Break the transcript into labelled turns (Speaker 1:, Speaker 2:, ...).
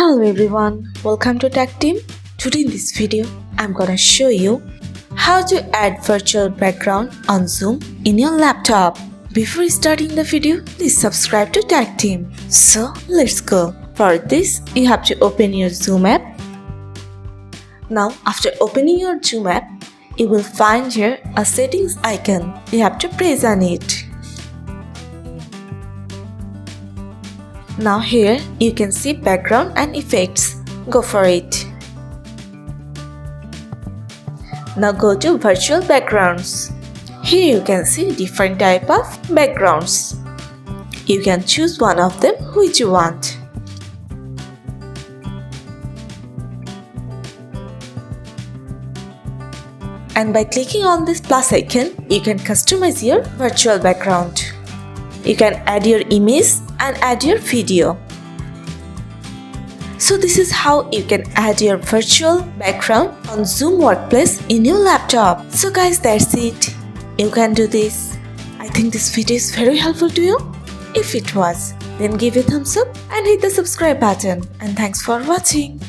Speaker 1: Hello everyone, welcome to Tech Team. Today in this video, I'm gonna show you how to add virtual background on Zoom in your laptop. Before starting the video, please subscribe to Tech Team. So let's go. For this, you have to open your Zoom app. Now after opening your Zoom app, you will find here a settings icon. You have to press on it. Now here you can see background and effects. Go for it. Now go to virtual backgrounds. Here you can see different type of backgrounds. You can choose one of them which you want. And by clicking on this plus icon, you can customize your virtual background. You can add your image and add your video. So this is how you can add your virtual background on Zoom Workplace in your laptop. So guys, that's it. You can do this. I think this video is very helpful to you. If it was, then give a thumbs up and hit the subscribe button. And thanks for watching.